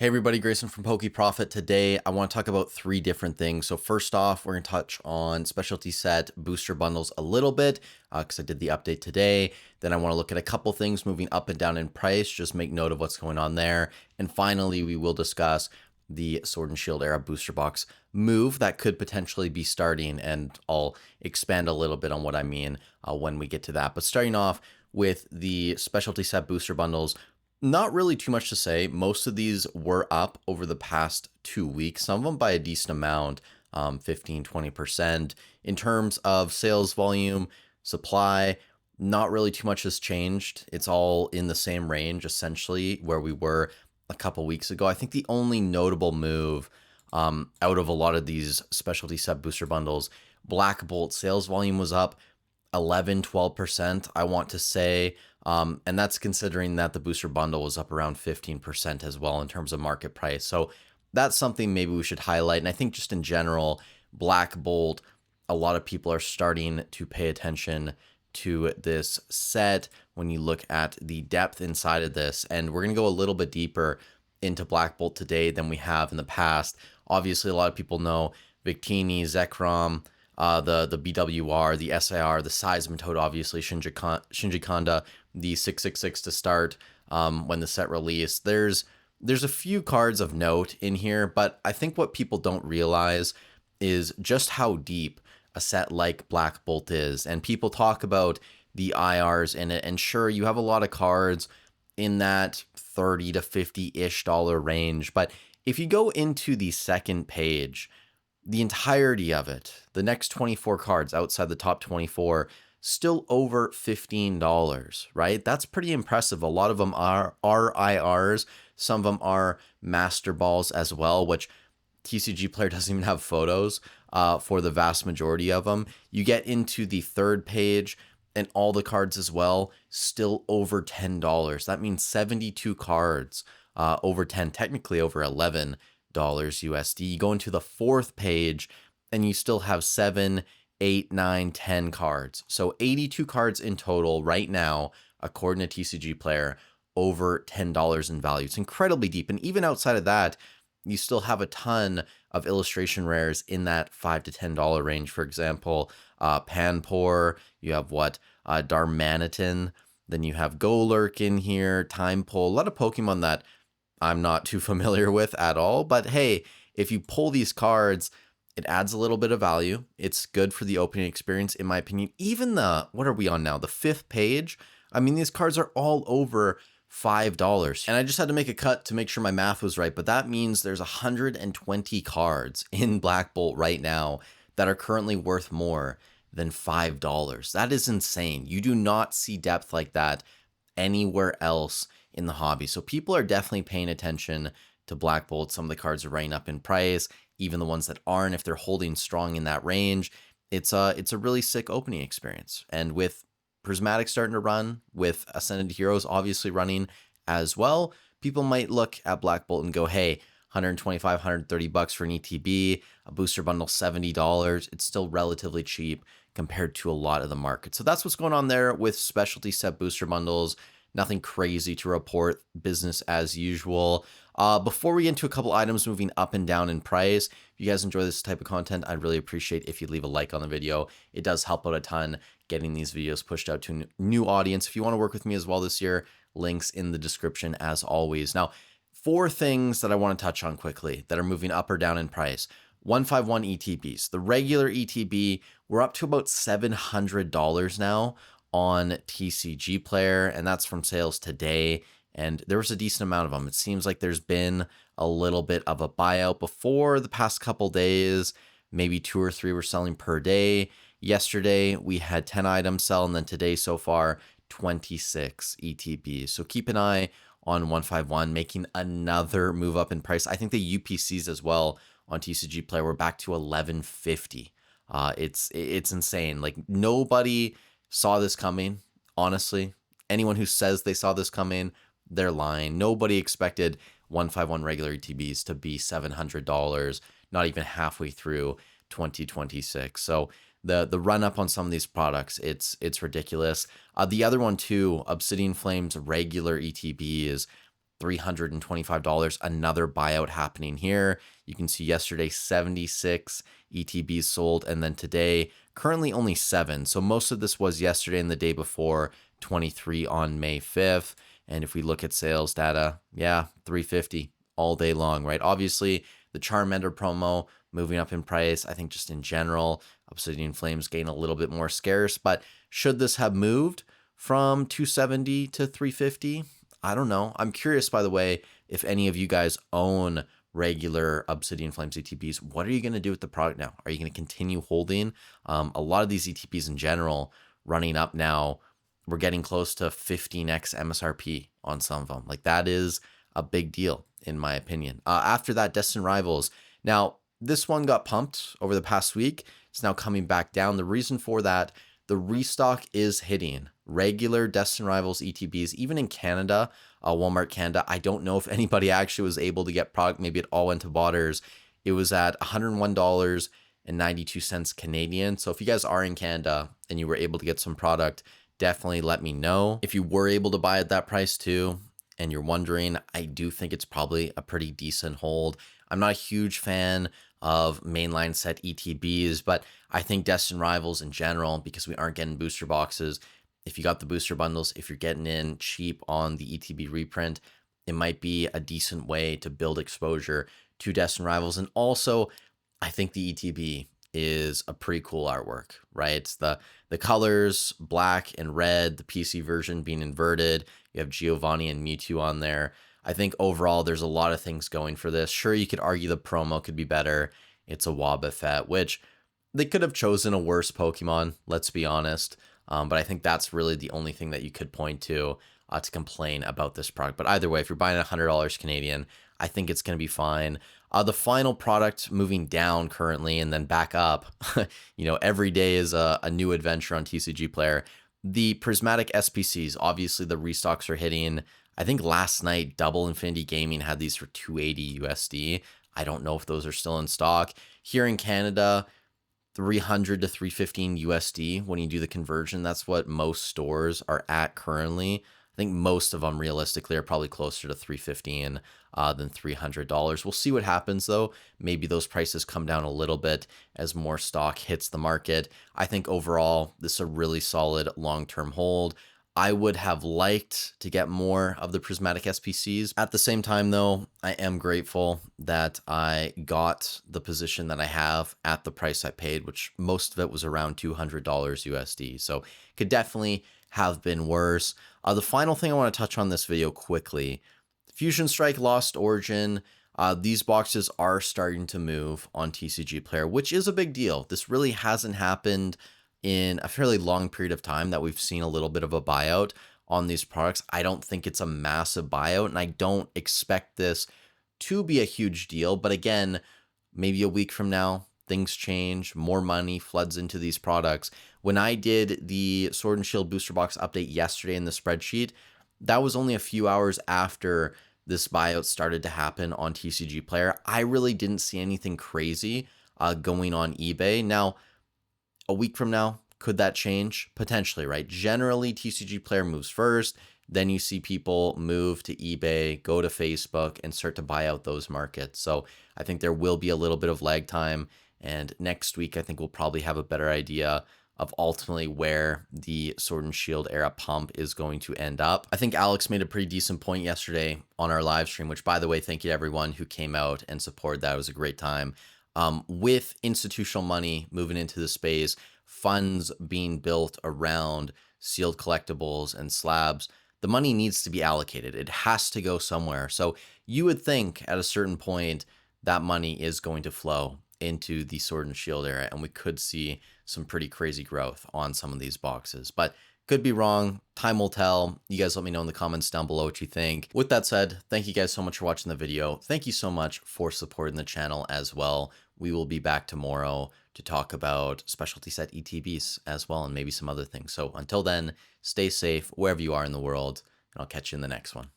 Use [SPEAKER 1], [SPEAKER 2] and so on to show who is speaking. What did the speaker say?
[SPEAKER 1] Hey everybody, Grayson from Poke Profit. Today, I want to talk about three different things. So first off, we're going to touch on specialty set booster bundles a little bit because I did the update today. Then I want to look at a couple things moving up and down in price. Just make note of what's going on there. And finally, we will discuss the Sword and Shield era booster box move that could potentially be starting. And I'll expand a little bit on what I mean when we get to that. But starting off with the specialty set booster bundles, not really too much to say. Most of these were up over the past 2 weeks, some of them by a decent amount, 15, 20%. In terms of sales volume, supply, not really too much has changed. It's all in the same range, essentially, where we were a couple weeks ago. I think the only notable move out of a lot of these specialty set booster bundles, Black Bolt sales volume was up 11, 12%, I want to say. And that's considering that the booster bundle was up around 15% as well in terms of market price. So that's something maybe we should highlight. And I think just in general, Black Bolt, a lot of people are starting to pay attention to this set when you look at the depth inside of this. And we're going to go a little bit deeper into Black Bolt today than we have in the past. Obviously, a lot of people know Victini, Zekrom, the BWR, the SIR, the Seismitoad, obviously, Shinji Kanda, the 666 to start when the set released. There's a few cards of note in here, but I think what people don't realize is just how deep a set like Black Bolt is. And people talk about the IRs in it, and sure, you have a lot of cards in that 30 to 50-ish dollar range, but if you go into the second page, the entirety of it, the next 24 cards outside the top 24, still over $15, right? That's pretty impressive. A lot of them are IRs. Some of them are Master Balls as well, which TCG Player doesn't even have photos for the vast majority of them. You get into the third page and all the cards as well, still over $10. That means 72 cards over 10, technically over $11 USD. You go into the fourth page and you still have 7, 8, 9, 10 cards. So 82 cards in total right now, according to TCG Player, over $10 in value. It's incredibly deep. And even outside of that, you still have a ton of illustration rares in that $5 to $10 range. For example, Panpour, you have Darmanitan, then you have Golurk in here, Timepole, a lot of Pokemon that I'm not too familiar with at all. But hey, if you pull these cards, it adds a little bit of value. It's good for the opening experience, in my opinion. Even what are we on now? The fifth page? I mean, these cards are all over $5. And I just had to make a cut to make sure my math was right. But that means there's 120 cards in Black Bolt right now that are currently worth more than $5. That is insane. You do not see depth like that anywhere else in the hobby. So people are definitely paying attention to Black Bolt. Some of the cards are running up in price, even the ones that aren't, if they're holding strong in that range. It's a really sick opening experience. And with Prismatic starting to run, with Ascended Heroes obviously running as well, people might look at Black Bolt and go, hey, 125, 130 bucks for an ETB, a booster bundle, $70. It's still relatively cheap compared to a lot of the market. So that's what's going on there with specialty set booster bundles. Nothing crazy to report, business as usual. Before we get into a couple items moving up and down in price, if you guys enjoy this type of content, I'd really appreciate if you leave a like on the video. It does help out a ton getting these videos pushed out to a new audience. If you want to work with me as well this year, links in the description as always. Now, 4 things that I want to touch on quickly that are moving up or down in price. 151 ETBs. The regular ETB, we're up to about $700 now on TCG Player, and that's from sales today. And there was a decent amount of them. It seems like there's been a little bit of a buyout before the past couple days. Maybe 2 or 3 were selling per day. Yesterday, we had 10 items sell, and then today so far, 26 ETBs. So keep an eye on 151, making another move up in price. I think the UPCs as well on TCG Player were back to 1150. It's insane. Like, nobody saw this coming, honestly. Anyone who says they saw this coming, they're lying. Nobody expected 151 regular ETBs to be $700, not even halfway through 2026. So the run up on some of these products, it's ridiculous. The other one too, Obsidian Flames regular ETBs, $325. Another buyout happening here. You can see yesterday 76 ETBs sold, and then today currently only 7. So most of this was yesterday and the day before, 23 on May 5th. And if we look at sales data, yeah, 350 all day long, right? Obviously, the Charmander promo moving up in price. I think just in general, Obsidian Flames gain a little bit more scarce. But should this have moved from 270 to 350? I don't know. I'm curious, by the way, if any of you guys own regular Obsidian Flames ETBs, what are you going to do with the product now? Are you going to continue holding? A lot of these ETBs in general running up now, we're getting close to 15x MSRP on some of them. Like, that is a big deal, in my opinion. After that, Destined Rivals. Now, this one got pumped over the past week. It's now coming back down. The reason for that, the restock is hitting regular Destined Rivals ETBs, even in Canada, Walmart Canada. I don't know if anybody actually was able to get product. Maybe it all went to botters. It was at $101.92 Canadian. So if you guys are in Canada and you were able to get some product, definitely let me know. If you were able to buy at that price too, and you're wondering, I do think it's probably a pretty decent hold. I'm not a huge fan of mainline set ETBs, but I think Destined Rivals in general, because we aren't getting booster boxes, if you got the booster bundles, if you're getting in cheap on the ETB reprint, it might be a decent way to build exposure to Destined Rivals. And also, I think the ETB is a pretty cool artwork, right? It's the colors, black and red, the PC version being inverted. You have Giovanni and Mewtwo on there. I think overall, there's a lot of things going for this. Sure, you could argue the promo could be better. It's a Wobbuffet, which they could have chosen a worse Pokemon, let's be honest. But I think that's really the only thing that you could point to complain about this product. But either way, if you're buying at $100 Canadian, I think it's going to be fine. The final product moving down currently and then back up, every day is a new adventure on TCG Player. The prismatic SPCs, obviously the restocks are hitting. I think last night, Double Infinity Gaming had these for 280 USD. I don't know if those are still in stock. Here in Canada, 300 to 315 USD when you do the conversion. That's what most stores are at currently. I think most of them realistically are probably closer to 315 than $300. We'll see what happens though. Maybe those prices come down a little bit as more stock hits the market. I think overall, this is a really solid long-term hold. I would have liked to get more of the prismatic SPCs. At the same time though, I am grateful that I got the position that I have at the price I paid, which most of it was around $200 USD. So could definitely have been worse. The final thing I want to touch on this video quickly, Fusion Strike Lost Origin. These boxes are starting to move on TCG Player, which is a big deal. This really hasn't happened in a fairly long period of time that we've seen a little bit of a buyout on these products. I don't think it's a massive buyout, and I don't expect this to be a huge deal. But again, maybe a week from now, things change, more money floods into these products. When I did the Sword and Shield booster box update yesterday in the spreadsheet, that was only a few hours after this buyout started to happen on TCG Player. I really didn't see anything crazy going on eBay. Now, a week from now, could that change? Potentially, right? Generally, TCG Player moves first. Then you see people move to eBay, go to Facebook, and start to buy out those markets. So I think there will be a little bit of lag time. And next week, I think we'll probably have a better idea of ultimately where the Sword and Shield era pump is going to end up. I think Alex made a pretty decent point yesterday on our live stream, which, by the way, thank you to everyone who came out and supported that. It was a great time. With institutional money moving into the space, funds being built around sealed collectibles and slabs, the money needs to be allocated. It has to go somewhere. So you would think at a certain point that money is going to flow into the Sword and Shield era, and we could see some pretty crazy growth on some of these boxes. But could be wrong. Time will tell. You guys let me know in the comments down below what you think. With that said, thank you guys so much for watching the video. Thank you so much for supporting the channel as well. We will be back tomorrow to talk about specialty set ETBs as well, and maybe some other things. So until then, stay safe wherever you are in the world, and I'll catch you in the next one.